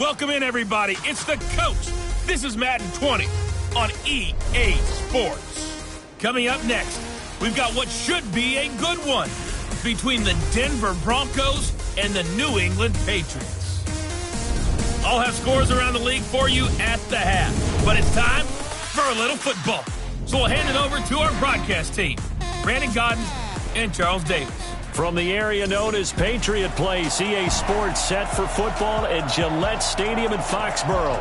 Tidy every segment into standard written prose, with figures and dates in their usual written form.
Welcome in, everybody. It's the coach. This is Madden 20 on EA Sports. Coming up next, we've got what should be a good one between the Denver Broncos and the New England Patriots. I'll have scores around the league for you at the half, but it's time for a little football. So we'll hand it over to our broadcast team, Brandon Godden and Charles Davis. From the area known as Patriot Place, EA Sports set for football at Gillette Stadium in Foxborough.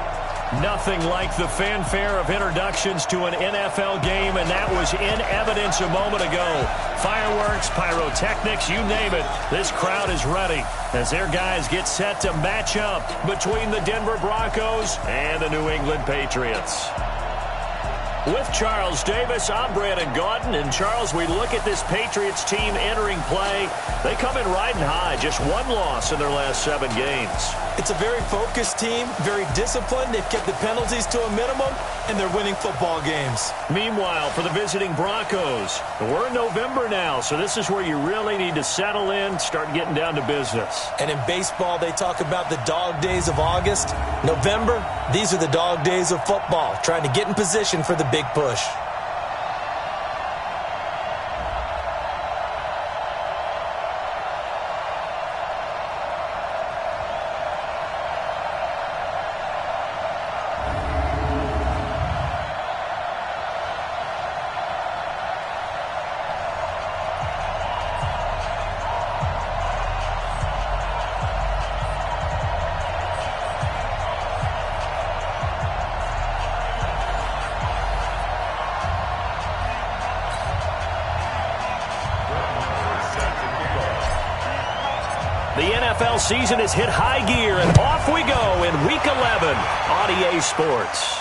Nothing like the fanfare of introductions to an NFL game, and that was in evidence a moment ago. Fireworks, pyrotechnics, you name it. This crowd is ready as their guys get set to match up between the Denver Broncos and the New England Patriots. With Charles Davis, I'm Brandon Gaudin. And Charles, we look at this Patriots team entering play. They come in riding high, just one loss in their last 7 games. It's a very focused team, very disciplined. They've kept the penalties to a minimum, and they're winning football games. Meanwhile, for the visiting Broncos, we're in November now, so this is where you really need to settle in, start getting down to business. And in baseball, they talk about the dog days of August. November, these are the dog days of football, trying to get in position for the big push. The NFL season has hit high gear, and off we go in Week 11 on EA Sports.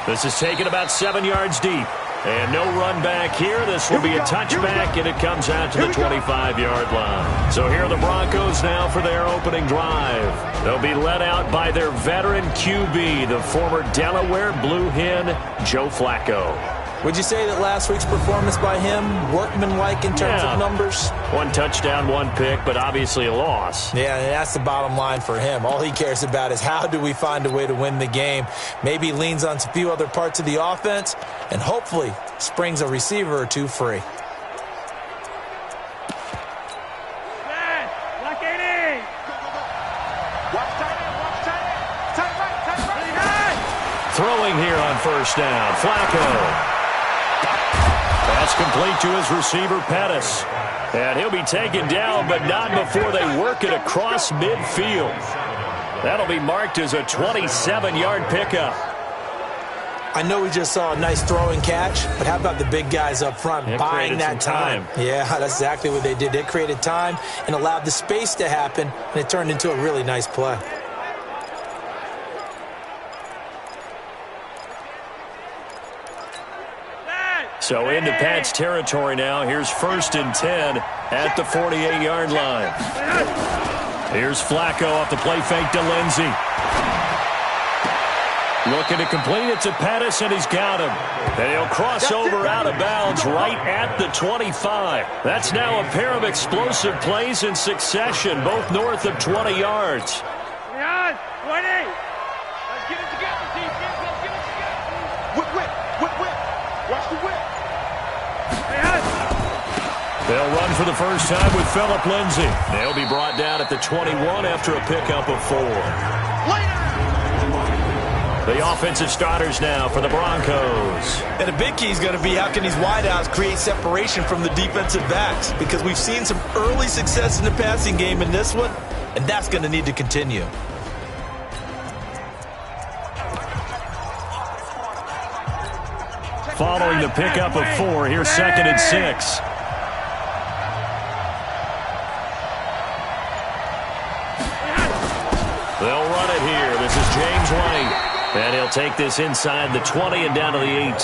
This is taken about 7 yards deep, and no run back here. This will be a touchback, and it comes out to the 25-yard line. So here are the Broncos now for their opening drive. They'll be led out by their veteran QB, the former Delaware Blue Hen, Joe Flacco. Would you say that last week's performance by him, workmanlike in terms of numbers? 1 touchdown, 1 pick, but obviously a loss. Yeah, and that's the bottom line for him. All he cares about is how do we find a way to win the game. Maybe leans on a few other parts of the offense, and hopefully springs a receiver or two free. Throwing here on first down, Flacco. That's complete to his receiver, Pettis. And he'll be taken down, but not before they work it across midfield. That'll be marked as a 27-yard pickup. I know we just saw a nice throwing catch, but how about the big guys up front buying that time? Yeah, that's exactly what they did. They created time and allowed the space to happen, and it turned into a really nice play. So into Pat's territory now. Here's 1st and 10 at the 48-yard line. Here's Flacco off the play fake to Lindsey. Looking to complete it to Pettis, and he's got him. And he'll cross over out of bounds right at the 25. That's now a pair of explosive plays in succession, both north of 20 yards. 20. Let's get it together, defense. Let's get it together. Whip. Watch the whip. They'll run for the first time with Phillip Lindsay. They'll be brought down at the 21 after a pickup of 4. The offensive starters now for the Broncos. And a big key is going to be how can these wideouts create separation from the defensive backs, because we've seen some early success in the passing game in this one, and that's going to need to continue. Following the pickup of 4, here's 2nd and 6. They'll run it here. This is James White. And he'll take this inside the 20 and down to the 18.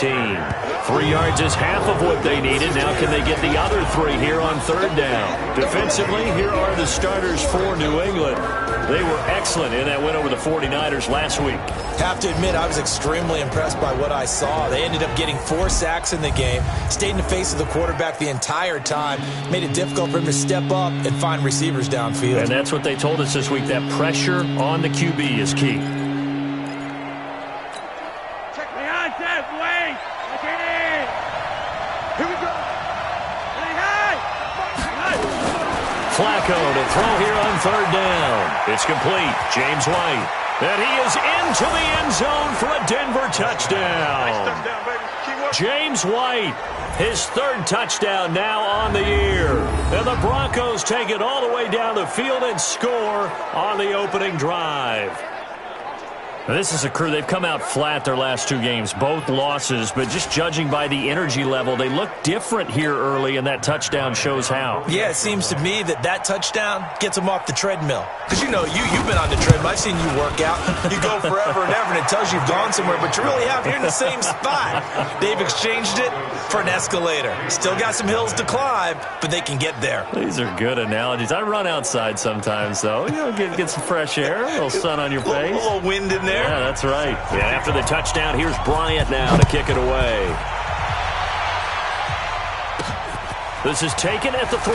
3 yards is half of what they needed. Now can they get the other 3 here on third down? Defensively, here are the starters for New England. They were excellent in that win over the 49ers last week. Have to admit, I was extremely impressed by what I saw. They ended up getting 4 sacks in the game, stayed in the face of the quarterback the entire time, made it difficult for him to step up and find receivers downfield. And that's what they told us this week, that pressure on the QB is key. Flacco to throw here on third down. It's complete. James White. And he is into the end zone for a Denver touchdown. James White, his 3rd touchdown now on the year. And the Broncos take it all the way down the field and score on the opening drive. Now, this is a crew, they've come out flat their last 2 games, both losses, but just judging by the energy level, they look different here early, and that touchdown shows how. Yeah, it seems to me that touchdown gets them off the treadmill. Because, you know, you've been on the treadmill. I've seen you work out. You go forever and ever, and it tells you you've gone somewhere, but you really have. You're in the same spot. They've exchanged it for an escalator. Still got some hills to climb, but they can get there. These are good analogies. I run outside sometimes, though. You know, get some fresh air, a little sun on your face. A little wind in there. Yeah, that's right. And after the touchdown, here's Bryant now to kick it away. This is taken at the 3.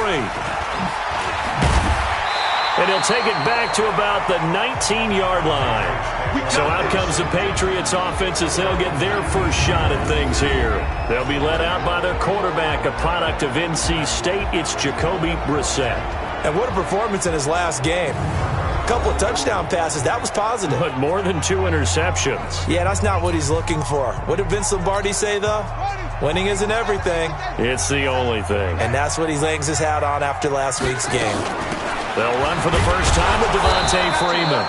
And he'll take it back to about the 19-yard line. So out comes the Patriots offense as they'll get their first shot at things here. They'll be led out by their quarterback, a product of NC State. It's Jacoby Brissett. And what a performance in his last game. A couple of touchdown passes. That was positive. But more than 2 interceptions. Yeah, that's not what he's looking for. What did Vince Lombardi say, though? Winning isn't everything. It's the only thing. And that's what he hangs his hat on after last week's game. They'll run for the first time with Devontae Freeman.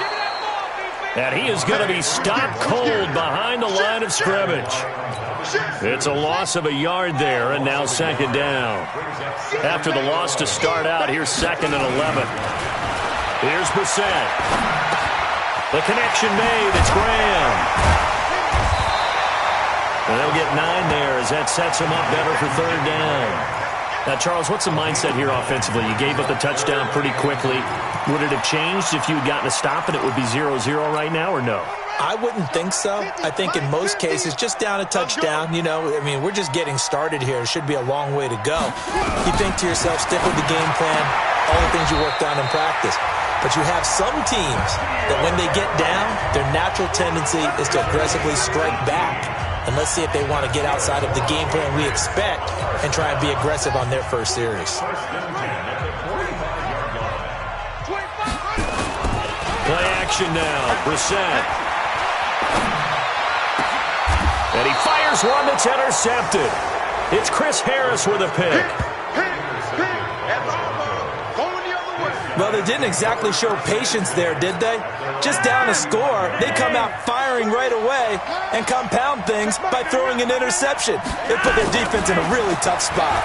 And he is going to be stopped cold behind the line of scrimmage. It's a loss of a yard there, and now 2nd down. After the loss to start out, here's 2nd and 11. Here's Brissett. The connection made. It's Graham. And they'll get 9 there as that sets him up better for 3rd down. Now, Charles, what's the mindset here offensively? You gave up the touchdown pretty quickly. Would it have changed if you had gotten a stop and it would be 0-0 right now, or no? I wouldn't think so. I think in most cases, just down a touchdown, you know, I mean, we're just getting started here. It should be a long way to go. You think to yourself, stick with the game plan, all the things you worked on in practice. But you have some teams that when they get down, their natural tendency is to aggressively strike back. And let's see if they want to get outside of the game plan we expect and try and be aggressive on their first series. Play action now. Brissett. And he fires one that's intercepted. It's Chris Harris with a pick. Well, they didn't exactly show patience there, did they? Just down a score, they come out firing right away and compound things by throwing an interception. They put their defense in a really tough spot.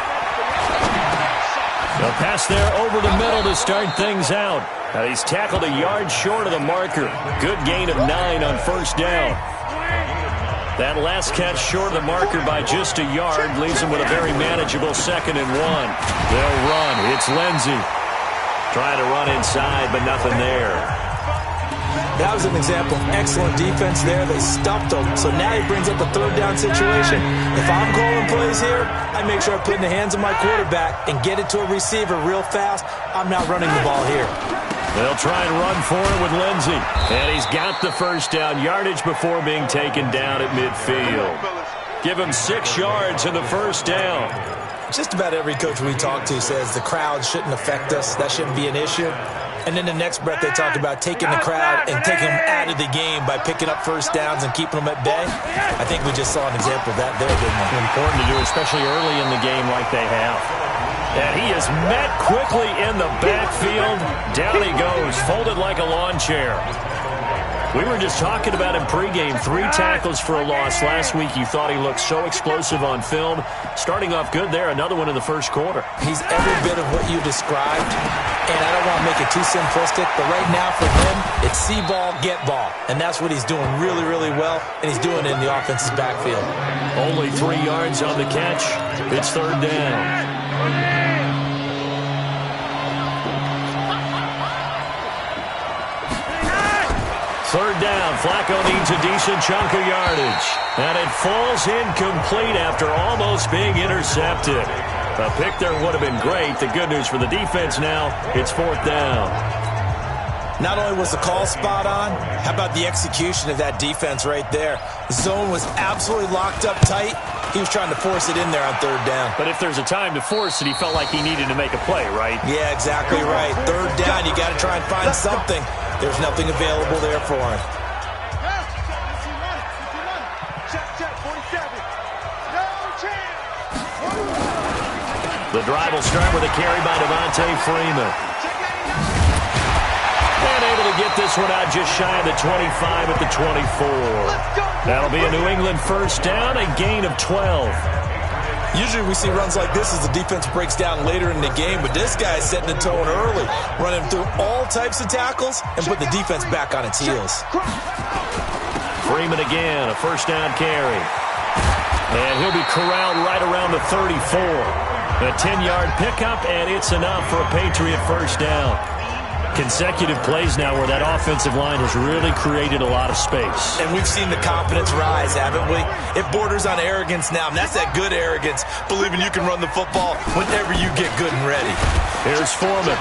A pass there over the middle to start things out. Now he's tackled a yard short of the marker. Good gain of 9 on 1st down. That last catch short of the marker by just a yard leaves him with a very manageable 2nd and 1. They'll run. It's Lindsey. Trying to run inside, but nothing there. That was an example of excellent defense there. They stuffed him, so now he brings up a 3rd down situation. If I'm calling plays here, I make sure I put it in the hands of my quarterback and get it to a receiver real fast. I'm not running the ball here. They'll try and run for it with Lindsey. And he's got the 1st down yardage before being taken down at midfield. Give him 6 yards in the 1st down. Just about every coach we talk to says the crowd shouldn't affect us. That shouldn't be an issue. And then the next breath they talk about taking the crowd and taking them out of the game by picking up 1st downs and keeping them at bay. I think we just saw an example of that there, didn't we? Important to do, especially early in the game like they have. And he is met quickly in the backfield. Down he goes, folded like a lawn chair. We were just talking about him pregame. 3 tackles for a loss. Last week you thought he looked so explosive on film. Starting off good there. Another one in the first quarter. He's every bit of what you described. And I don't want to make it too simplistic, but right now for him, it's see ball, get ball. And that's what he's doing really, really well. And he's doing it in the offense's backfield. Only 3 yards on the catch. It's third down. Third down, Flacco needs a decent chunk of yardage. And it falls incomplete after almost being intercepted. A pick there would have been great. The good news for the defense now, it's fourth down. Not only was the call spot on, how about the execution of that defense right there? The zone was absolutely locked up tight. He was trying to force it in there on third down. But if there's a time to force it, he felt like he needed to make a play, right? Yeah, exactly right. Third down, you got to try and find something. There's nothing available there for him. The drive will start with a carry by Devontae Freeman. And able to get this one out just shy of the 25 at the 24. That'll be a New England first down, a gain of 12. Usually we see runs like this as the defense breaks down later in the game, but this guy is setting the tone early, running through all types of tackles and put the defense back on its heels. Freeman again, a first down carry. And he'll be corralled right around the 34. A 10-yard pickup, and it's enough for a Patriot first down. Consecutive plays now where that offensive line has really created a lot of space. And we've seen the confidence rise, haven't we? It borders on arrogance now, and that's that good arrogance, believing you can run the football whenever you get good and ready. Here's Foreman.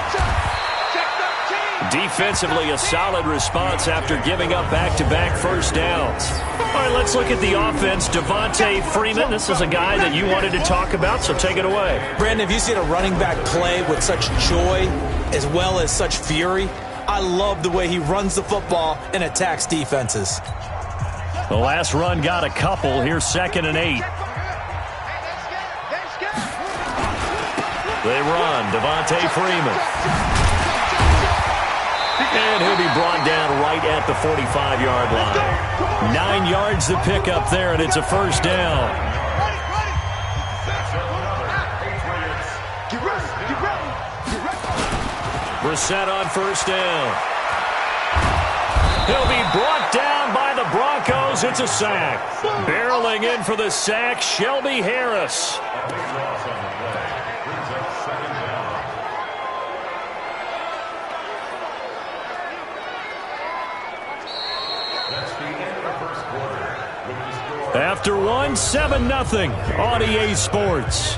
Defensively, a solid response after giving up back-to-back first downs. All right, let's look at the offense. Devontae Freeman, this is a guy that you wanted to talk about, so take it away. Brandon, have you seen a running back play with such joy as well as such fury? I love the way he runs the football and attacks defenses. The last run got a couple. Here's 2nd and 8. They run. Devontae Freeman. And he'll be brought down right at the 45-yard line. 9 yards to pick up there, and it's a first down. Brissett on first down. He'll be brought down by the Broncos. It's a sack. Barreling in for the sack, Shelby Harris. After one, 7-0 on EA Sports.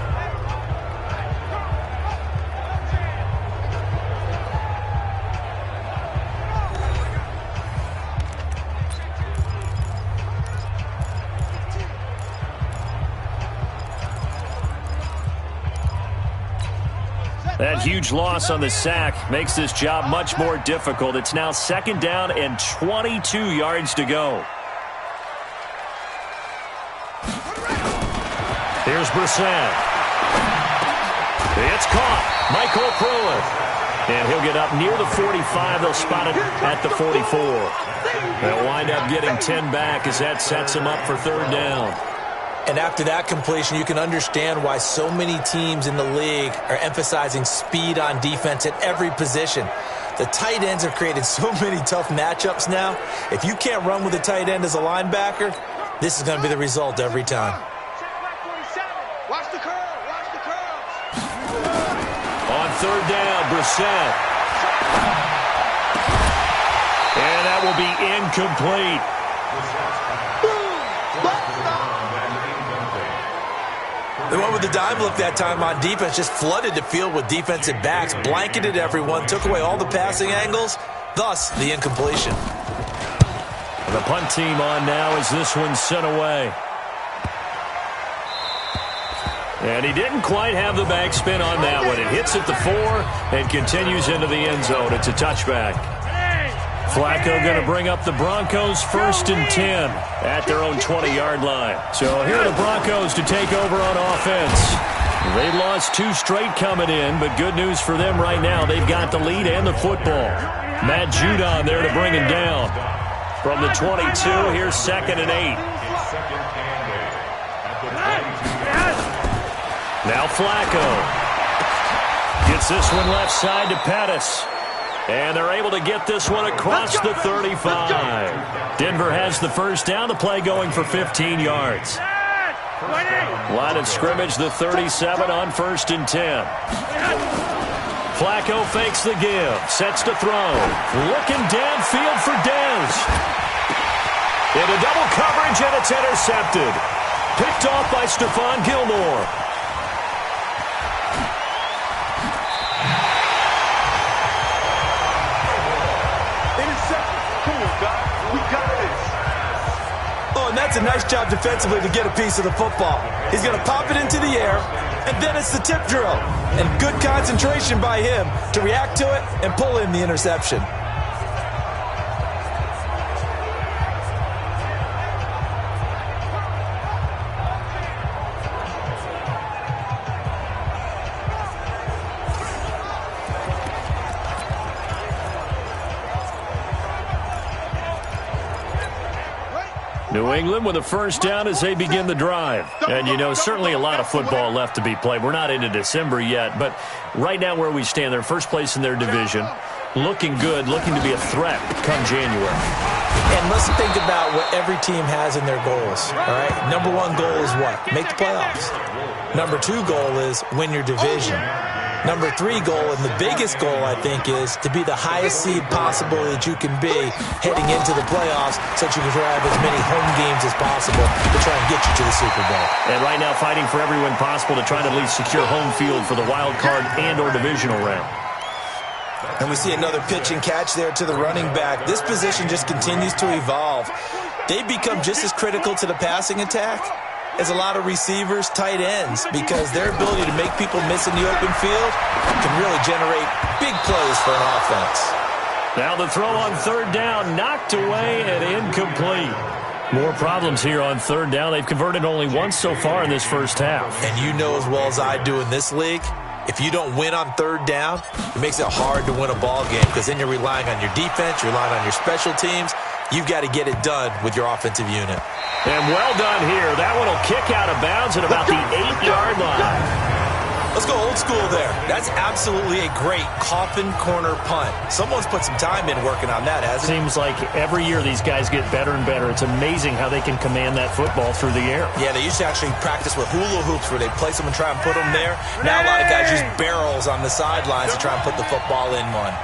That huge loss on the sack makes this job much more difficult. It's now 2nd down and 22 yards to go. Here's Brissett. It's caught. Michael Pruitt. And he'll get up near the 45. They'll spot it at the 44. They'll wind up getting 10 back as that sets him up for third down. And after that completion, you can understand why so many teams in the league are emphasizing speed on defense at every position. The tight ends have created so many tough matchups now. If you can't run with a tight end as a linebacker, this is going to be the result every time. Watch the curl. Watch the curls. On third down, Brissett. And that will be incomplete. The one with the dime look that time on defense just flooded the field with defensive backs, blanketed everyone, took away all the passing angles, thus the incompletion. The punt team on now as this one's sent away. And he didn't quite have the backspin on that one. It hits at the 4 and continues into the end zone. It's a touchback. Flacco going to bring up the Broncos 1st and 10 at their own 20-yard line. So here are the Broncos to take over on offense. They've lost 2 straight coming in, but good news for them right now. They've got the lead and the football. Matt Judon there to bring him down. From the 22, here's 2nd and 8. Now Flacco. Gets this one left side to Pettis. And they're able to get this one across the 35. Denver has the first down. The play going for 15 yards. Line of scrimmage, the 37 on 1st and 10. Flacco fakes the give. Sets to throw. Looking downfield for Dez. Into double coverage, and it's intercepted. Picked off by Stephon Gilmore. And that's a nice job defensively to get a piece of the football. He's going to pop it into the air, and then it's the tip drill. And good concentration by him to react to it and pull in the interception. New England with a first down as they begin the drive. And, you know, certainly a lot of football left to be played. We're not into December yet, but right now where we stand, they're first place in their division. Looking good, looking to be a threat come January. And let's think about what every team has in their goals, all right? Number one goal is what? Make the playoffs. Number two goal is win your division. Number three goal, and the biggest goal, I think, is to be the highest seed possible that you can be heading into the playoffs so that you can have as many home games as possible to try and get you to the Super Bowl. And right now fighting for every win possible to try to at least secure home field for the wild card and or divisional round. And we see another pitch and catch there to the running back. This position just continues to evolve. They become just as critical to the passing attack as a lot of receivers, tight ends, because their ability to make people miss in the open field can really generate big plays for an offense. Now the throw on 3rd down, knocked away and incomplete. More problems here on 3rd down. They've converted only once so far in this first half. And you know as well as I do in this league, if you don't win on 3rd down, it makes it hard to win a ball game because then you're relying on your defense, you're relying on your special teams. You've got to get it done with your offensive unit. And well done here. That one will kick out of bounds at about the 8-yard line. Let's go old school there. That's absolutely a great coffin corner punt. Someone's put some time in working on that, hasn't it? Seems like every year these guys get better and better. It's amazing how they can command that football through the air. Yeah, they used to actually practice with hula hoops where they place them and try and put them there. Now a lot of guys use barrels on the sidelines to try and put the football in one.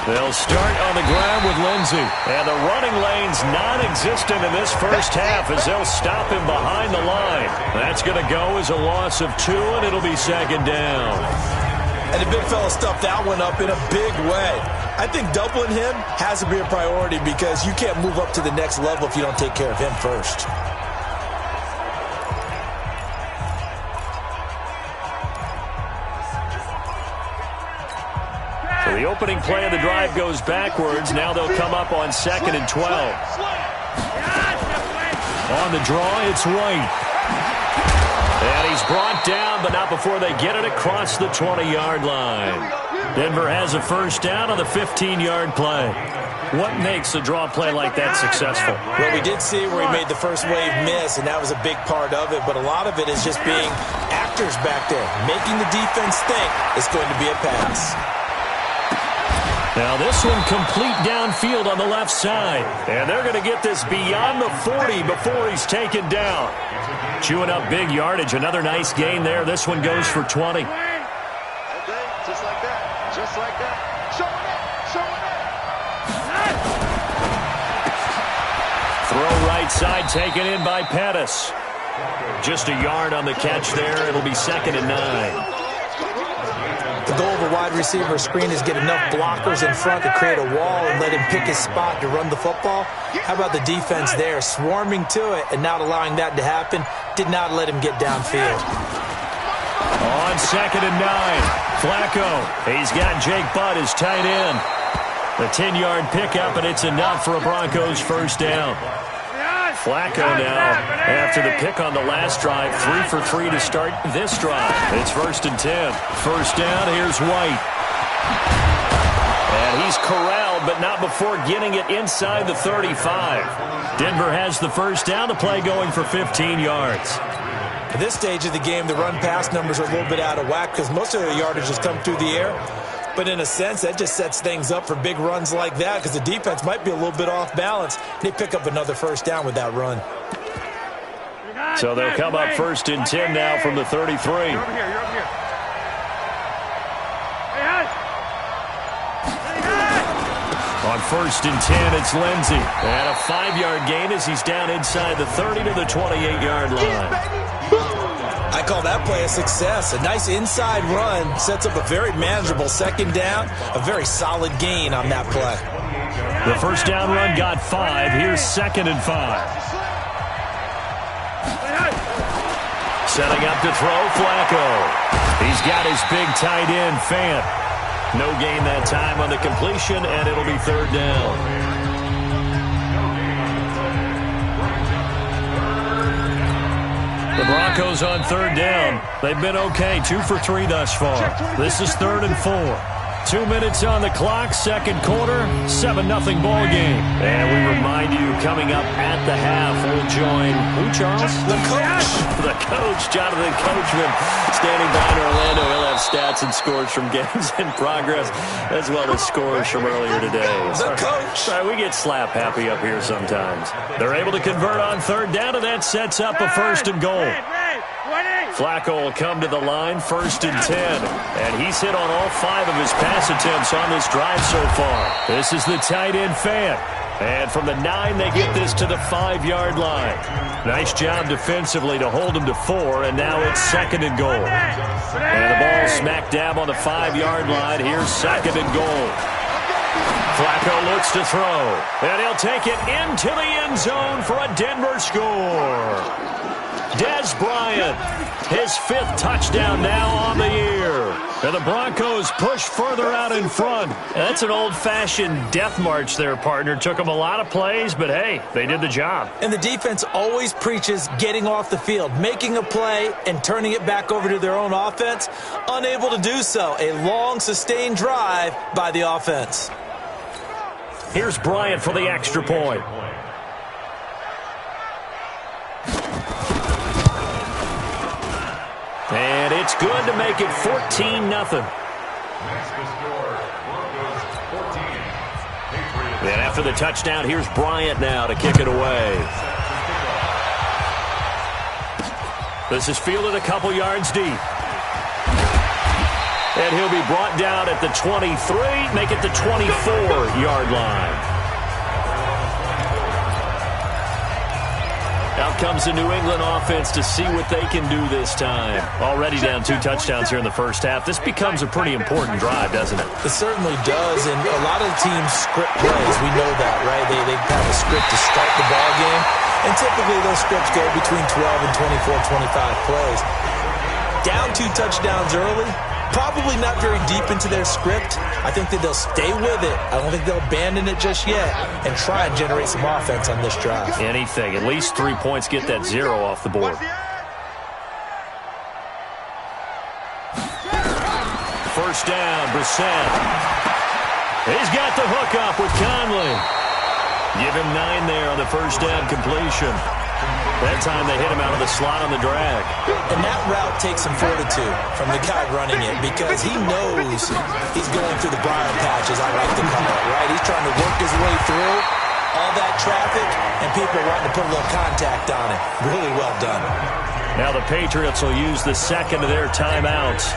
They'll start on the ground with Lindsey. And the running lane's non-existent in this first half as they'll stop him behind the line. That's going to go as a loss of 2, and it'll be 2nd down. And the big fella stuffed that one up in a big way. I think doubling him has to be a priority because you can't move up to the next level if you don't take care of him first. So the opening play of the drive goes backwards. Now they'll come up on 2nd and 12. On the draw, it's White. And he's brought down, but not before they get it across the 20-yard line. Denver has a first down on the 15-yard play. What makes a draw play like that successful? Well, we did see where he made the first wave miss, and that was a big part of it. But a lot of it is just being actors back there, making the defense think it's going to be a pass. Now this one complete downfield on the left side. And they're going to get this beyond the 40 before he's taken down. Chewing up big yardage. Another nice gain there. This one goes for 20. Just like that. Just like that. Showing Throw it. Showing it. right side taken in by Pettis. Just a yard on the catch there. It'll be 2nd and 9. The goal of a wide receiver screen is get enough blockers in front to create a wall and let him pick his spot to run the football. How about the defense there, swarming to it and not allowing that to happen? Did not let him get downfield. On 2nd and 9, Flacco. He's got Jake Butt, his tight end. The 10-yard pickup, and it's enough for a Broncos first down. Flacco now, after the pick on the last drive, 3 for 3 to start this drive. It's 1st and 10. First down, here's White. And he's corralled, but not before getting it inside the 35. Denver has the first down. The play going for 15 yards. At this stage of the game, the run-pass numbers are a little bit out of whack because most of their yardage has come through the air. But in a sense, that just sets things up for big runs like that because the defense might be a little bit off balance. They pick up another first down with that run. So they'll come up first and 10 now from the 33. You're over here. On first and 10, it's Lindsey. And a 5-yard gain as he's down inside the 30 to the 28-yard line. I call that play a success. A nice inside run sets up a very manageable second down, a very solid gain on that play. The first down run got 5. Here's second and 5. Setting up to throw, Flacco. He's got his big tight end, Fant. No gain that time on the completion, and it'll be third down. The Broncos on third down. They've been okay, 2 for 3 thus far. This is 3rd and 4. 2 minutes on the clock, second quarter, 7-0 ball game. And we remind you, coming up at the half, we'll join who, Charles? The coach. The coach, Jonathan Coachman, standing by in Orlando. He'll have stats and scores from games in progress, as well as scores from earlier today. The coach. Sorry, we get slap happy up here sometimes. They're able to convert on third down, and that sets up a first and goal. Flacco will come to the line, first and 10. And he's hit on all 5 of his pass attempts on this drive so far. This is the tight end, Fant. And from the 9, they get this to the 5-yard line. Nice job defensively to hold him to 4, and now it's second and goal. And the ball smack dab on the 5-yard line. Here's second and goal. Flacco looks to throw, and he'll take it into the end zone for a Denver score. Dez Bryant, his 5th touchdown now on the year. And the Broncos push further out in front. That's an old-fashioned death march there, partner. Took them a lot of plays, but hey, they did the job. And the defense always preaches getting off the field, making a play, and turning it back over to their own offense. Unable to do so. A long, sustained drive by the offense. Here's Bryant for the extra point. And it's good to make it 14-0. And after the touchdown, here's Bryant now to kick it away. This is fielded a couple yards deep. And he'll be brought down at the 23, make it the 24-yard line. Out comes the New England offense to see what they can do this time. Already down 2 touchdowns here in the first half. This becomes a pretty important drive, doesn't it? It certainly does, and a lot of teams script plays. We know that, right? They have a script to start the ball game, and typically those scripts go between 12 and 24, 25 plays. Down 2 touchdowns early, probably not very deep into their script. I think that they'll stay with it. I don't think they'll abandon it just yet and try and generate some offense on this drive. Anything. At least 3 points, get that 0 off the board. First down, Brissett. He's got the hook up with Conley. Give him 9 there on the first down completion. That time they hit him out of the slot on the drag. And that route takes some fortitude from the guy running it because he knows he's going through the briar patch, as I like to call it, right? He's trying to work his way through all that traffic, and people wanting to put a little contact on it. Really well done. Now the Patriots will use the second of their timeouts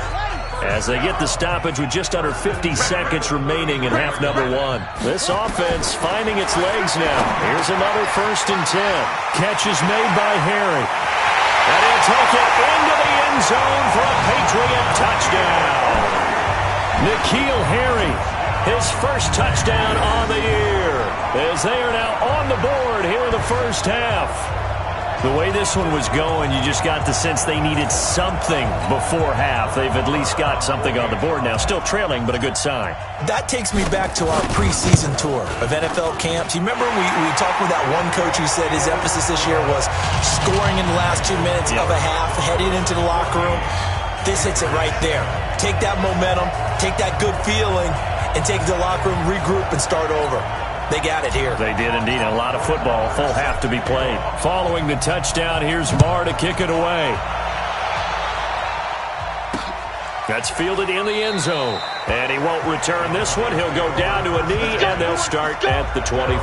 as they get the stoppage with just under 50 seconds remaining in half number 1. This offense finding its legs now. Here's another first and 10. Catch is made by Harry. And he'll take it into the end zone for a Patriot touchdown. N'Keal Harry, his first touchdown on the year, as they are now on the board here in the first half. The way this one was going, you just got the sense they needed something before half. They've at least got something on the board now. Still trailing, but a good sign. That takes me back to our preseason tour of NFL camps. You remember we talked with that one coach who said his emphasis this year was scoring in the last 2 minutes of a half, heading into the locker room. This hits it right there. Take that momentum, take that good feeling, and take it to the locker room, regroup, and start over. They got it here. They did indeed. A lot of football, full half to be played. Following the touchdown, here's Marr to kick it away. That's fielded in the end zone. And he won't return this one. He'll go down to a knee, and they'll start at the 25.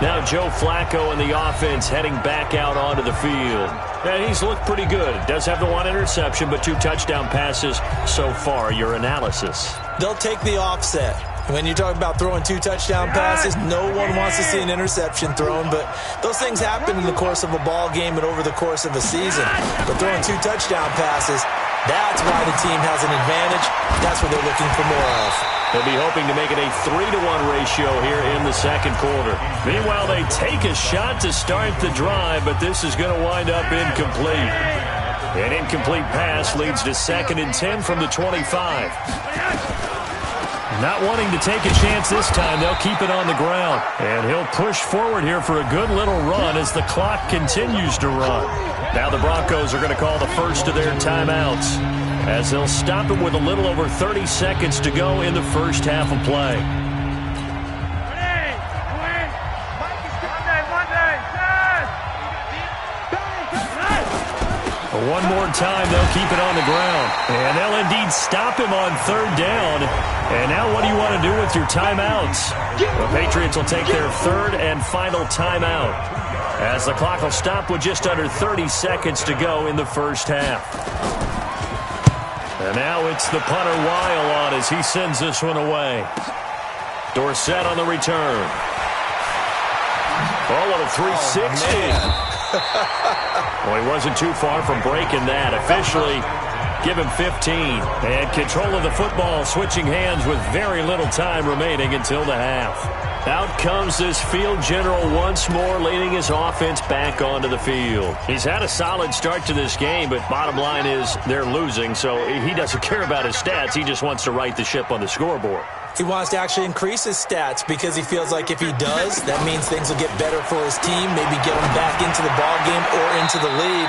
Now Joe Flacco and the offense heading back out onto the field. And he's looked pretty good. Does have the one interception, but 2 touchdown passes so far. Your analysis? They'll take the offset. When you talk about throwing 2 touchdown passes, no one wants to see an interception thrown, but those things happen in the course of a ball game and over the course of a season. But throwing 2 touchdown passes, that's why the team has an advantage. That's what they're looking for more of. They'll be hoping to make it a 3-to-1 ratio here in the second quarter. Meanwhile, they take a shot to start the drive, but this is going to wind up incomplete. An incomplete pass leads to 2nd and 10 from the 25. Not wanting to take a chance this time, they'll keep it on the ground. And he'll push forward here for a good little run as the clock continues to run. Now the Broncos are going to call the first of their timeouts, as they'll stop it with a little over 30 seconds to go in the first half of play. One more time, they'll keep it on the ground. And they'll indeed stop him on 3rd down. And now what do you want to do with your timeouts? The Patriots will take their 3rd and final timeout, as the clock will stop with just under 30 seconds to go in the first half. And now it's the punter Weil on as he sends this one away. Dorsett on the return. Oh, what a 360. Well, he wasn't too far from breaking that. Officially, give him 15. And control of the football switching hands with very little time remaining until the half. Out comes this field general once more, leading his offense back onto the field. He's had a solid start to this game, but bottom line is they're losing, so he doesn't care about his stats. He just wants to right the ship on the scoreboard. He wants to actually increase his stats because he feels like if he does, that means things will get better for his team, maybe get him back into the ball game or into the lead.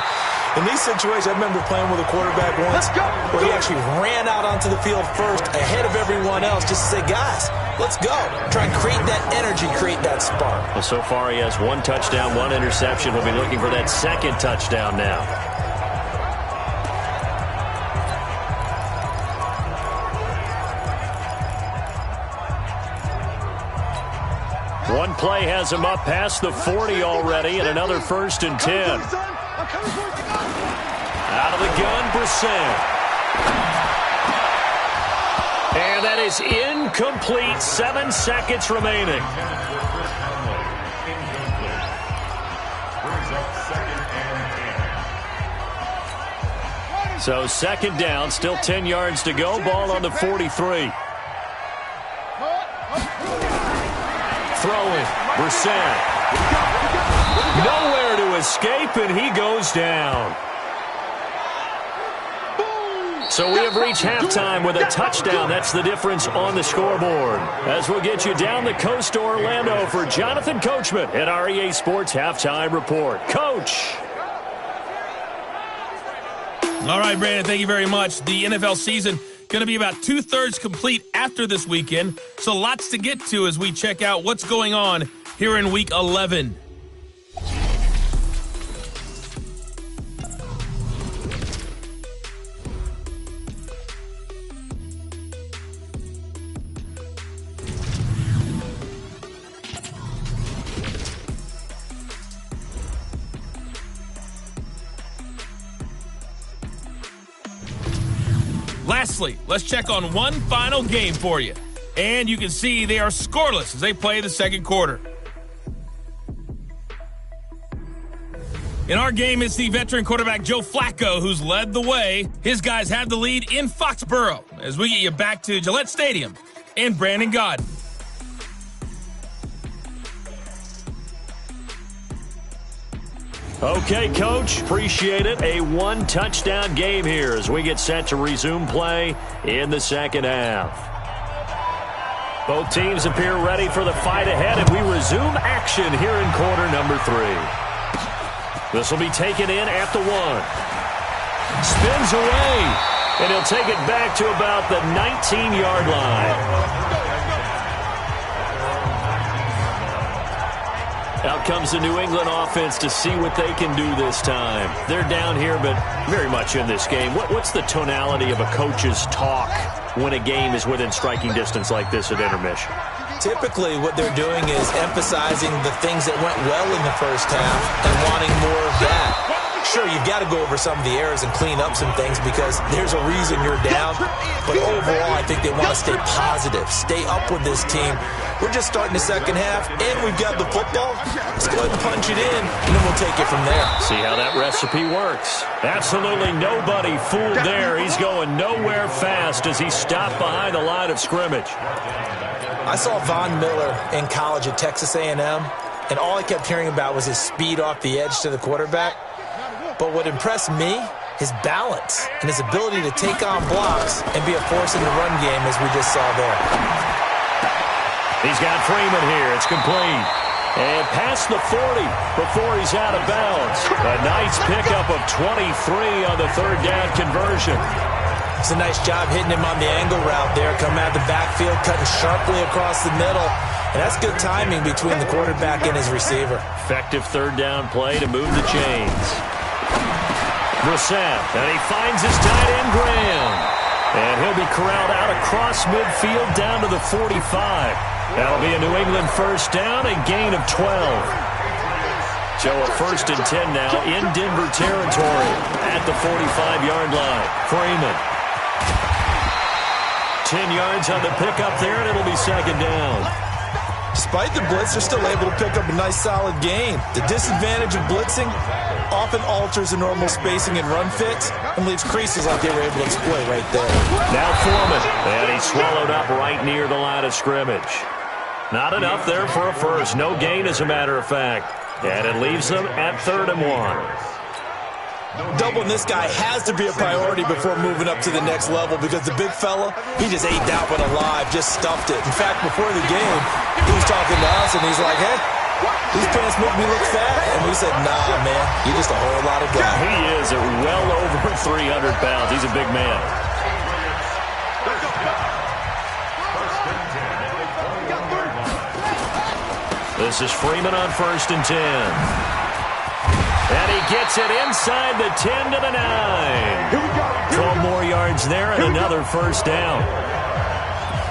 In these situations, I remember playing with a quarterback once where he actually ran out onto the field first ahead of everyone else just to say, guys, let's go. Try and create that energy, create that spark. Well, so far he has 1 touchdown, 1 interception. He'll be looking for that 2nd touchdown now. One play has him up past the 40 already, and another 1st and 10. Out of the gun, Brissett. And that is incomplete. 7 seconds remaining. So 2nd down, still 10 yards to go. Ball on the 43. Throwing, Brissett. Nowhere to escape, and he goes down. So we have reached halftime with a touchdown. That's the difference on the scoreboard. As we'll get you down the coast to Orlando for Jonathan Coachman at our EA Sports Halftime Report. Coach. All right, Brandon, thank you very much. The NFL season going to be about 2/3 complete after this weekend, so lots to get to as we check out what's going on here in Week 11. Lastly, let's check on one final game for you. And you can see they are scoreless as they play the second quarter. In our game, it's the veteran quarterback Joe Flacco who's led the way. His guys have the lead in Foxborough as we get you back to Gillette Stadium and Brandon Godden. Okay, Coach, appreciate it. A 1-touchdown game here as we get set to resume play in the second half. Both teams appear ready for the fight ahead, and we resume action here in quarter number 3. This will be taken in at the 1. Spins away. And he'll take it back to about the 19-yard line. Out comes the New England offense to see what they can do this time. They're down here, but very much in this game. What's the tonality of a coach's talk when a game is within striking distance like this at intermission? Typically, what they're doing is emphasizing the things that went well in the first half and wanting more of that. Sure, you've got to go over some of the errors and clean up some things because there's a reason you're down. But overall, I think they want to stay positive, stay up with this team. We're just starting the second half, and we've got the football. Let's go ahead and punch it in, and then we'll take it from there. See how that recipe works. Absolutely nobody fooled there. He's going nowhere fast as he stopped behind the line of scrimmage. I saw Von Miller in college at Texas A&M, and all I kept hearing about was his speed off the edge to the quarterback. But what impressed me, his balance and his ability to take on blocks and be a force in the run game as we just saw there. He's got Freeman here. It's complete. And past the 40 before he's out of bounds. A nice pickup of 23 on the third down conversion. It's a nice job hitting him on the angle route there. Coming out of the backfield, cutting sharply across the middle. And that's good timing between the quarterback and his receiver. Effective third down play to move the chains. Brissett, and he finds his tight end, Graham. And he'll be corralled out across midfield down to the 45. That'll be a New England first down, a gain of 12. So a 1st and 10 now in Denver territory at the 45-yard line. Freeman. 10 yards on the pickup there, and it'll be second down. Despite the blitz, they're still able to pick up a nice, solid gain. The disadvantage of blitzing often alters the normal spacing and run fits and leaves creases like they were able to exploit right there. Now Foreman, and he's swallowed up right near the line of scrimmage. Not enough there for a first. No gain, as a matter of fact. And it leaves them at 3rd and 1. Doubling this guy has to be a priority before moving up to the next level because the big fella, he just ate that one alive, just stuffed it. In fact, before the game, he was talking to us, and he's like, hey, these pants make me look fat. And we said, nah, man, you're just a whole lot of guy. He is at well over 300 pounds. He's a big man. This is Freeman on 1st and 10. And he gets it inside the 10 to the 9. 12 more yards there and another first down.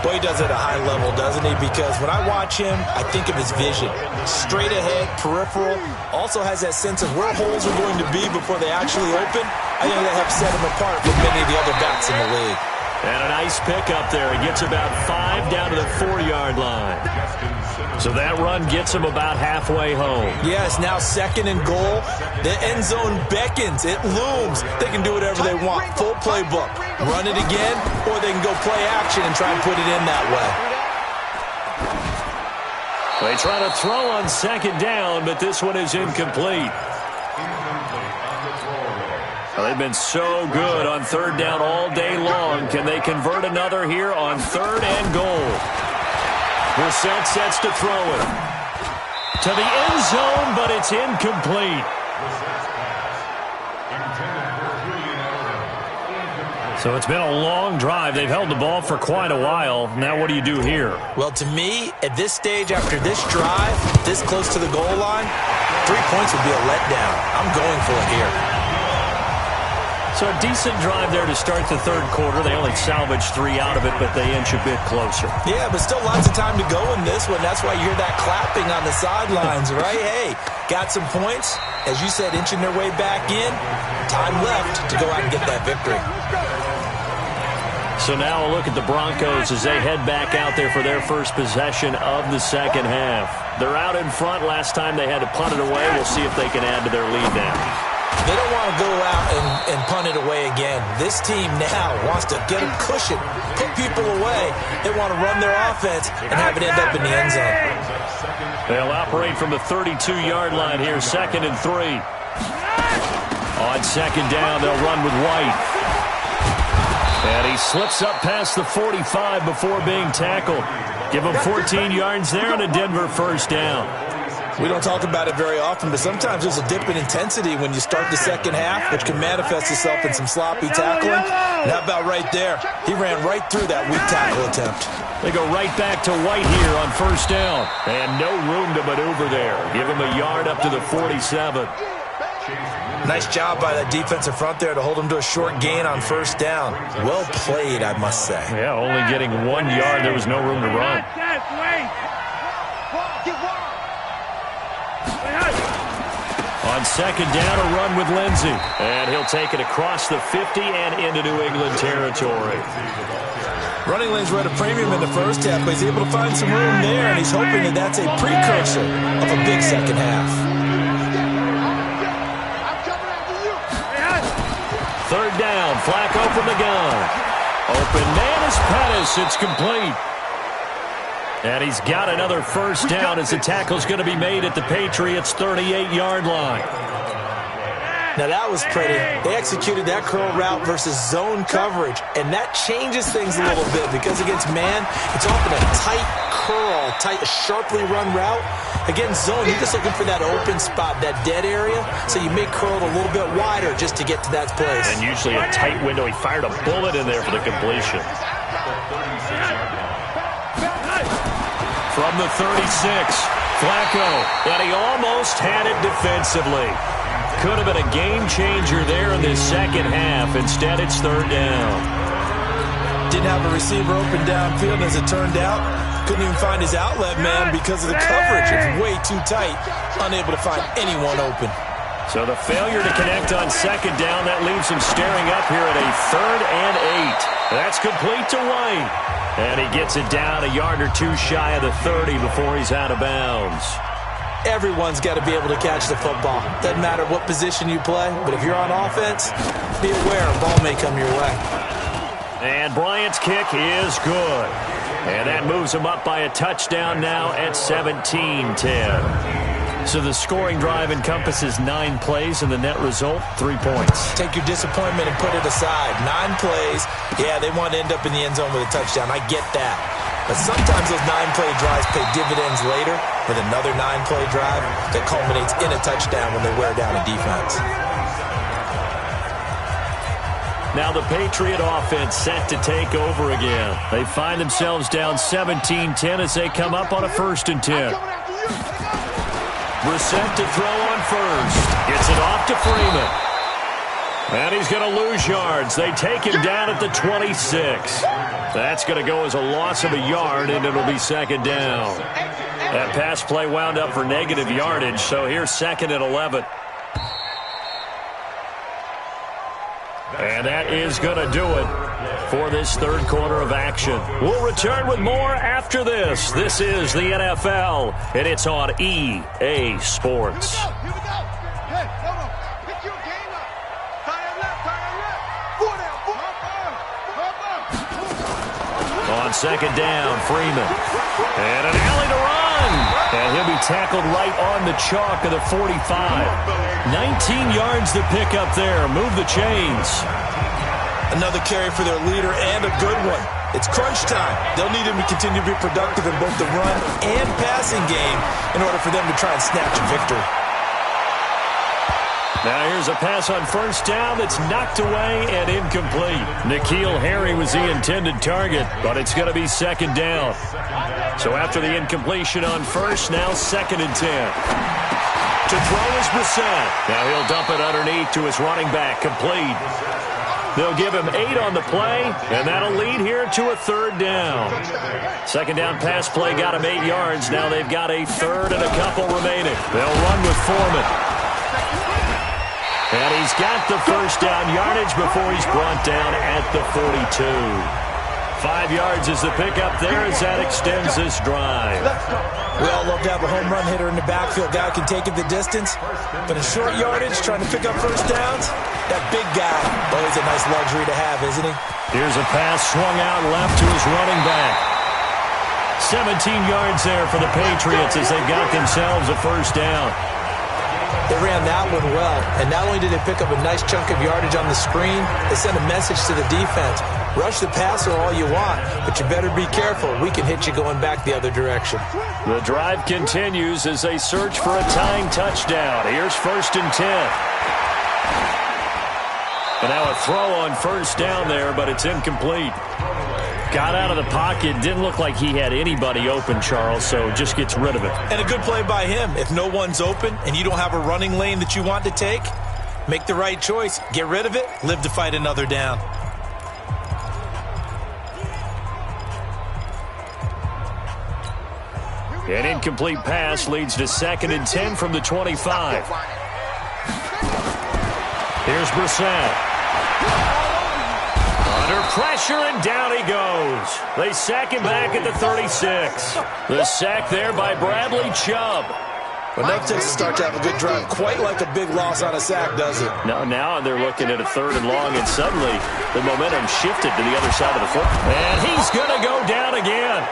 Boy, he does it at a high level, doesn't he? Because when I watch him, I think of his vision. Straight ahead, peripheral. Also has that sense of where holes are going to be before they actually open. I think that helps set him apart from many of the other backs in the league. And a nice pickup there. He gets about 5 down to the 4-yard line. So that run gets him about halfway home. Yes, now 2nd and goal. The end zone beckons. It looms. They can do whatever they want. Full playbook. Run it again, or they can go play action and try and put it in that way. They try to throw on 2nd down, but this one is incomplete. Well, they've been so good on 3rd down all day long. Can they convert another here on 3rd and goal? Brissett sets to throw it. To the end zone, but it's incomplete. So it's been a long drive. They've held the ball for quite a while. Now what do you do here? Well, to me, at this stage, after this drive, this close to the goal line, 3 points would be a letdown. I'm going for it here. So a decent drive there to start the 3rd quarter. They only salvaged 3 out of it, but they inch a bit closer. Yeah, but still lots of time to go in this one. That's why you hear that clapping on the sidelines, right? Hey, got some points. As you said, inching their way back in. Time left to go out and get that victory. So now a look at the Broncos as they head back out there for their first possession of the second half. They're out in front. Last time they had to punt it away. We'll see if they can add to their lead now. They don't want to go out and punt it away again. This team now wants to get a cushion, put people away. They want to run their offense and have it end up in the end zone. They'll operate from the 32-yard line here, 2nd and 3. On 2nd down, they'll run with White. And he slips up past the 45 before being tackled. Give him 14 yards there and a Denver first down. We don't talk about it very often, but sometimes there's a dip in intensity when you start the second half, which can manifest itself in some sloppy tackling. And how about right there? He ran right through that weak tackle attempt. They go right back to White here on first down. And no room to maneuver there. Give him a yard up to the 47. Nice job by that defensive front there to hold him to a short gain on first down. Well played, I must say. Yeah, only getting 1 yard. There was no room to run. On second down, a run with Lindsey. And he'll take it across the 50 and into New England territory. Running lanes were at a premium in the first half, but he's able to find some room there, and he's hoping that that's a precursor of a big second half. Third down, Flacco from the gun. Open man is Pettis. It's complete. And he's got another first down as the tackle's going to be made at the Patriots' 38-yard line. Now that was pretty. They executed that curl route versus zone coverage, and that changes things a little bit because against man, it's often a tight curl, a sharply run route. Against zone, you're just looking for that open spot, that dead area, so you may curl it a little bit wider just to get to that place. And usually a tight window. He fired a bullet in there for the completion. From the 36, Flacco, and he almost had it defensively. Could have been a game changer there in this second half. Instead, it's third down. Didn't have a receiver open downfield, as it turned out. Couldn't even find his outlet man because of the coverage. It's way too tight. Unable to find anyone open. So the failure to connect on second down, that leaves him staring up here at a 3rd and 8. That's complete to White. And he gets it down a yard or two shy of the 30 before he's out of bounds. Everyone's got to be able to catch the football. Doesn't matter what position you play, but if you're on offense, be aware a ball may come your way. And Bryant's kick is good. And that moves him up by a touchdown now at 17-10. So the scoring drive encompasses 9 plays, and the net result, 3 points. Take your disappointment and put it aside. 9 plays. Yeah, they want to end up in the end zone with a touchdown. I get that. But sometimes those 9-play drives pay dividends later with another 9-play drive that culminates in a touchdown when they wear down a defense. Now the Patriot offense set to take over again. They find themselves down 17-10 as they come up on a 1st and 10. Brissett to throw on first. Gets it off to Freeman. And he's going to lose yards. They take him down at the 26. That's going to go as a loss of a yard, and it'll be second down. That pass play wound up for negative yardage, so here's 2nd and 11. And that is going to do it for this third quarter of action. We'll return with more after this. This is the NFL, and it's on EA Sports. On second down, Freeman. And an alley to run. And he'll be tackled right on the chalk of the 45. 19 yards to pick up there. Move the chains. Another carry for their leader and a good one. It's crunch time. They'll need him to continue to be productive in both the run and passing game in order for them to try and snatch a victory. Now here's a pass on first down that's knocked away and incomplete. N'Keal Harry was the intended target, but it's going to be second down. So after the incompletion on first, now 2nd and 10. To throw is Brissett. Now he'll dump it underneath to his running back, complete. They'll give him 8 on the play, and that'll lead here to a 3rd down. Second down pass play got him 8 yards. Now they've got a 3rd and a couple remaining. They'll run with Foreman. And he's got the first down yardage before he's brought down at the 42. 5 yards is the pickup there as that extends this drive. We all love to have a home run hitter in the backfield. Guy who can take it the distance. But in short yardage, trying to pick up first downs, that big guy, always a nice luxury to have, isn't he? Here's a pass swung out left to his running back. 17 yards there for the Patriots as they've got themselves a first down. They ran that one well, and not only did they pick up a nice chunk of yardage on the screen, they sent a message to the defense. Rush the passer all you want, but you better be careful. We can hit you going back the other direction. The drive continues as they search for a tying touchdown. Here's 1st and 10. And now a throw on first down there, but it's incomplete. Got out of the pocket. Didn't look like he had anybody open, Charles, so just gets rid of it. And a good play by him. If no one's open and you don't have a running lane that you want to take, make the right choice. Get rid of it. Live to fight another down. An incomplete pass leads to 2nd and 10 from the 25. Here's Brissett. Under pressure, and down he goes. They sack him back at the 36. The sack there by Bradley Chubb. Well, that takes a start to have a good drive. Quite like a big loss on a sack, does it? Now they're looking at a 3rd and long, and suddenly the momentum shifted to the other side of the football. And he's going to go down again.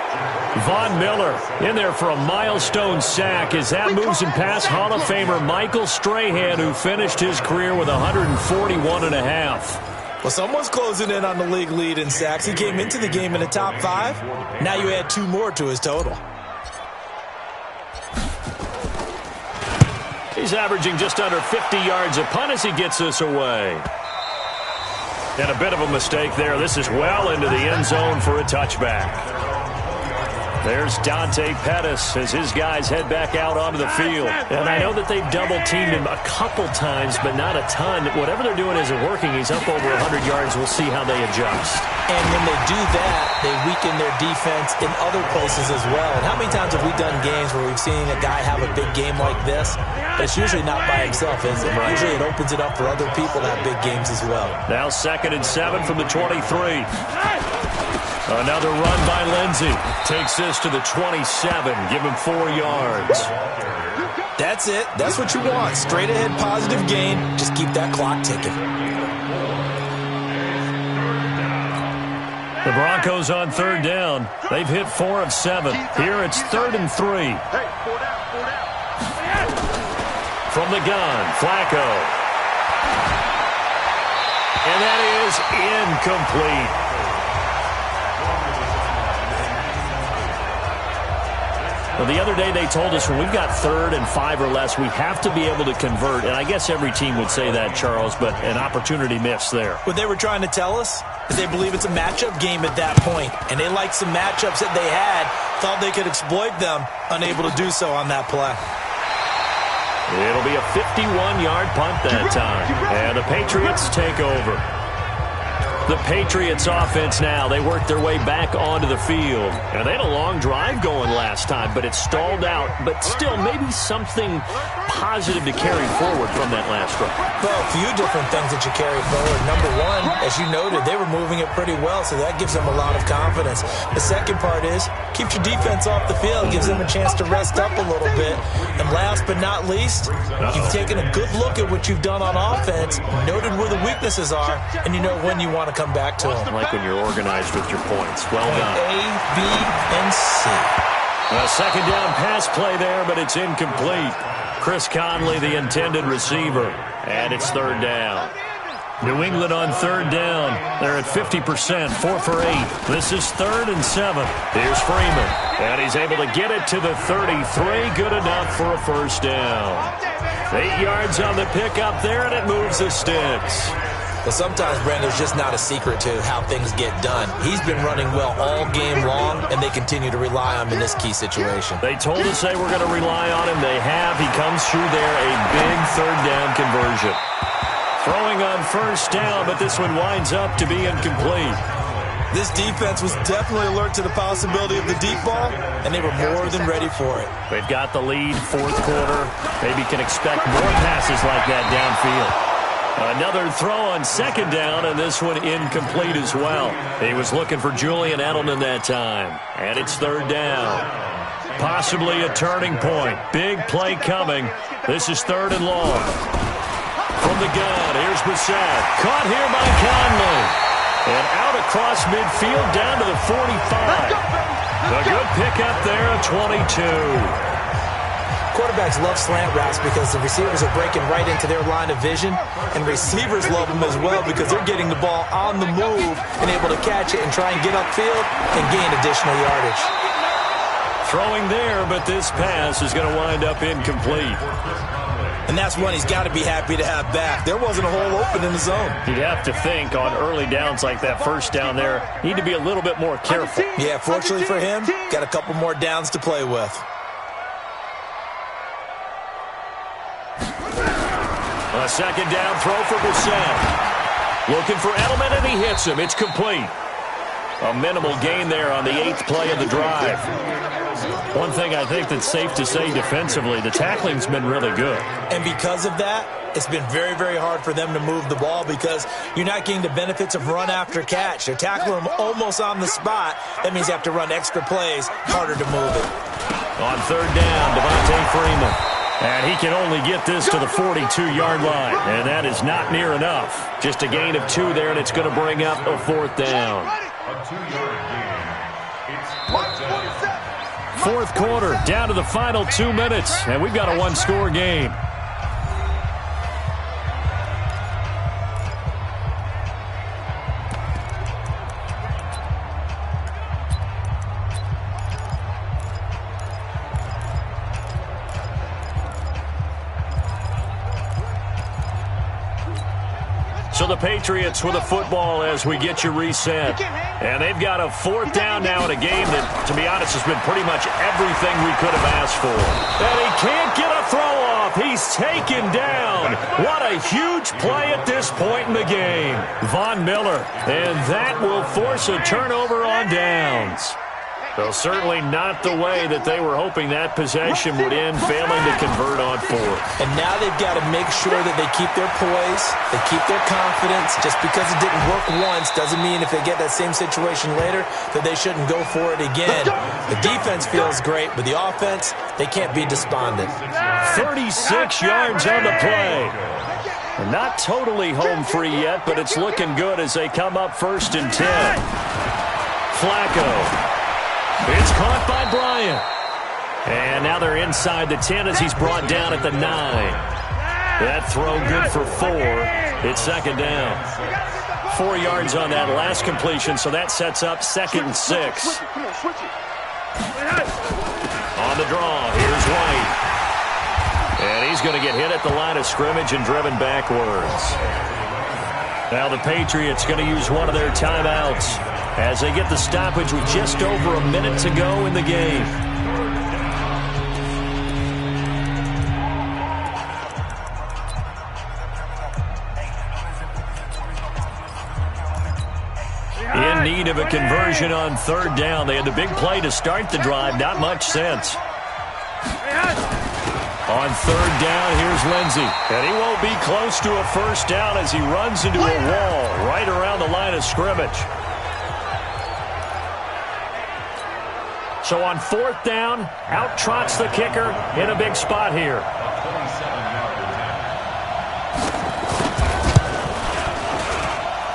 Von Miller in there for a milestone sack as that moves him past Hall of Famer Michael Strahan, who finished his career with 141.5. Well, someone's closing in on the league lead in sacks. He came into the game in the top 5. Now you add 2 more to his total. He's averaging just under 50 yards a punt as he gets this away. And a bit of a mistake there. This is well into the end zone for a touchback. There's Dante Pettis as his guys head back out onto the field. And I know that they've double-teamed him a couple times, but not a ton. Whatever they're doing isn't working. He's up over 100 yards. We'll see how they adjust. And when they do that, they weaken their defense in other places as well. And how many times have we done games where we've seen a guy have a big game like this? But it's usually not by himself, is it? Right. Usually it opens it up for other people to have big games as well. Now 2nd and 7 from the 23. Another run by Lindsey. Takes this to the 27. Give him 4 yards. That's it. That's what you want. Straight ahead positive gain. Just keep that clock ticking. The Broncos on 3rd down. They've hit 4 of 7. Here it's 3rd and 3. From the gun, Flacco. And that is incomplete. Well, the other day they told us when we've got 3rd and 5 or less, we have to be able to convert. And I guess every team would say that, Charles, but an opportunity missed there. What they were trying to tell us is they believe it's a matchup game at that point. And they liked some matchups that they had, thought they could exploit them, unable to do so on that play. It'll be a 51-yard punt that time. And the Patriots take over. The Patriots offense now, they work their way back onto the field. And they had a long drive going last time, but it stalled out. But still, maybe something positive to carry forward from that last drive. Well, a few different things that you carry forward. Number one, as you noted, they were moving it pretty well, so that gives them a lot of confidence. The second part is, keeps your defense off the field, gives them a chance to rest up a little bit. And last but not least, you've taken a good look at what you've done on offense, noted where the weaknesses are, and you know when you want to come back to them. Like when you're organized with your points. Well done. A, B, and C. A 2nd down pass play there, but it's incomplete. Chris Conley, the intended receiver. And it's 3rd down. New England on 3rd down. They're at 50%, 4 for 8. This is 3rd and 7. Here's Freeman. And he's able to get it to the 33. Good enough for a 1st down. 8 yards on the pickup there, and it moves the sticks. Well, sometimes, Brent, there's just not a secret to how things get done. He's been running well all game long, and they continue to rely on him in this key situation. They told us they were going to rely on him. They have. He comes through there, a big 3rd down conversion. Throwing on 1st down, but this one winds up to be incomplete. This defense was definitely alert to the possibility of the deep ball, and they were more than ready for it. They've got the lead, 4th quarter. Maybe can expect more passes like that downfield. Another throw on 2nd down, and this one incomplete as well. He was looking for Julian Edelman that time. And it's 3rd down. Possibly a turning point. Big play coming. This is 3rd and long. From the gun, here's Brissett. Caught here by Conley. And out across midfield down to the 45. A good pickup there, a 22. Quarterbacks love slant routes because the receivers are breaking right into their line of vision, and receivers love them as well because they're getting the ball on the move and able to catch it and try and get upfield and gain additional yardage. Throwing there, but this pass is going to wind up incomplete. And that's one he's got to be happy to have back. There wasn't a hole open in the zone. You'd have to think on early downs like that first down there, need to be a little bit more careful. Yeah, fortunately for him, got a couple more downs to play with. A second down throw for Brissett. Looking for Edelman, and he hits him. It's complete. A minimal gain there on the 8th play of the drive. One thing I think that's safe to say defensively, the tackling's been really good. And because of that, it's been very, very hard for them to move the ball because you're not getting the benefits of run after catch. They're tackling them almost on the spot. That means you have to run extra plays, harder to move it. On third down, Devontae Freeman. And he can only get this to the 42-yard line. And that is not near enough. Just a gain of 2 there, and it's going to bring up a 4th down. A 2-yard gain. It's 4th quarter, down to the final 2 minutes, and we've got a 1-score game. So the Patriots with a football as we get you reset. And they've got a 4th down now in a game that, to be honest, has been pretty much everything we could have asked for. And he can't get a throw off. He's taken down. What a huge play at this point in the game. Von Miller. And that will force a turnover on downs. So certainly not the way that they were hoping that possession would end, failing to convert on 4th. And now they've got to make sure that they keep their poise, they keep their confidence. Just because it didn't work once doesn't mean if they get that same situation later that they shouldn't go for it again. The defense feels great, but the offense, they can't be despondent. 36 yards on the play. Not totally home free yet, but it's looking good as they come up 1st and 10. Flacco. It's caught by Bryant. And now they're inside the 10 as he's brought down at the 9. That throw good for 4. It's 2nd down. 4 yards on that last completion, so that sets up 2nd and 6. On the draw, here's White. And he's going to get hit at the line of scrimmage and driven backwards. Now the Patriots going to use one of their timeouts as they get the stoppage with just over a minute to go in the game. In need of a conversion on 3rd down. They had the big play to start the drive. Not much sense. On 3rd down, here's Lindsey. And he won't be close to a 1st down as he runs into a wall right around the line of scrimmage. So on 4th down, out trots the kicker in a big spot here.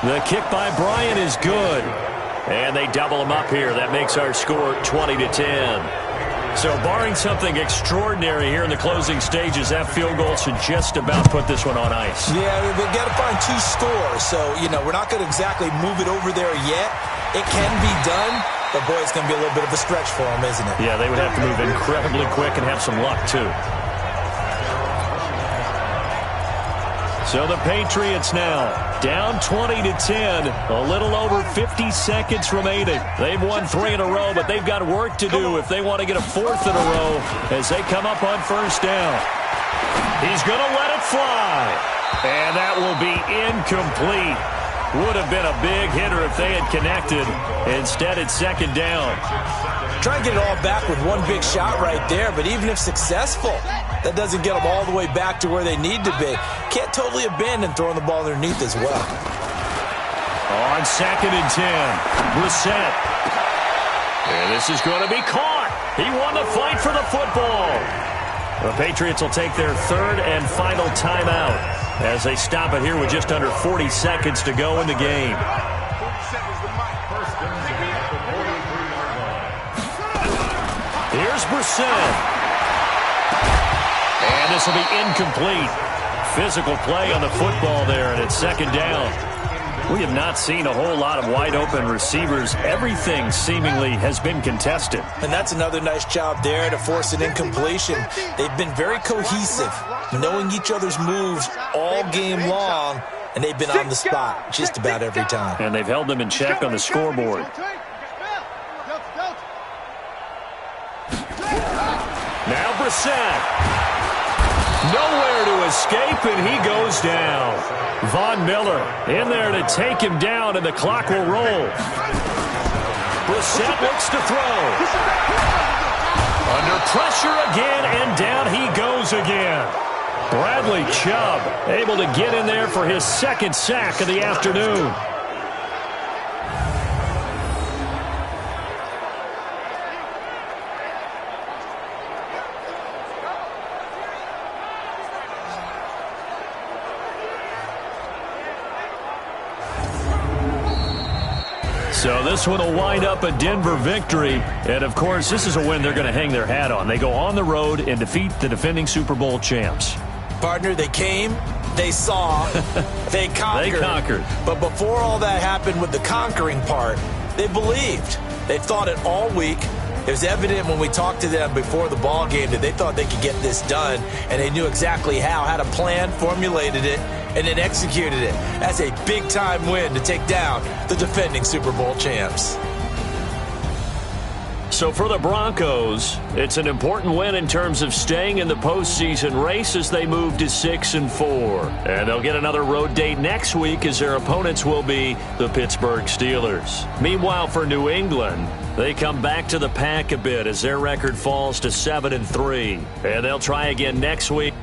The kick by Bryant is good. And they double him up here. That makes our score 20-10. So barring something extraordinary here in the closing stages, that field goal should just about put this one on ice. Yeah, they've got to find 2 scores. So, we're not going to exactly move it over there yet. It can be done, but, boy, it's going to be a little bit of a stretch for them, isn't it? Yeah, they would have to move incredibly quick and have some luck, too. So the Patriots now down 20-10, a little over 50 seconds remaining. They've won 3 in a row, but they've got work to do if they want to get a 4th in a row as they come up on 1st down. He's going to let it fly, and that will be incomplete. Would have been a big hitter if they had connected. Instead, it's 2nd down. Try and get it all back with one big shot right there, but even if successful, that doesn't get them all the way back to where they need to be. Can't totally abandon throwing the ball underneath as well. On 2nd and 10, Brissett. And this is going to be caught. He won the fight for the football. The Patriots will take their 3rd and final timeout as they stop it here with just under 40 seconds to go in the game. Here's Brissett. And this will be incomplete. Physical play on the football there, and it's second down. We have not seen a whole lot of wide-open receivers. Everything seemingly has been contested. And that's another nice job there to force an incompletion. They've been very cohesive, knowing each other's moves all game long, and they've been on the spot just about every time. And they've held them in check on the scoreboard. Now Brissett. Nowhere to escape, and he goes down. Von Miller in there to take him down, and the clock will roll. Brissett looks to throw. Under pressure again, and down he goes again. Bradley Chubb able to get in there for his second sack of the afternoon. So this one will wind up a Denver victory. And, of course, this is a win they're going to hang their hat on. They go on the road and defeat the defending Super Bowl champs. Partner, they came, they saw, they conquered. They conquered. But before all that happened with the conquering part, they believed. They thought it all week. It was evident when we talked to them before the ball game that they thought they could get this done, and they knew exactly how, had a plan, formulated it, and then executed it. That's a big-time win to take down the defending Super Bowl champs. So for the Broncos, it's an important win in terms of staying in the postseason race as they move to 6-4. And they'll get another road date next week as their opponents will be the Pittsburgh Steelers. Meanwhile, for New England, they come back to the pack a bit as their record falls to 7-3. And they'll try again next week.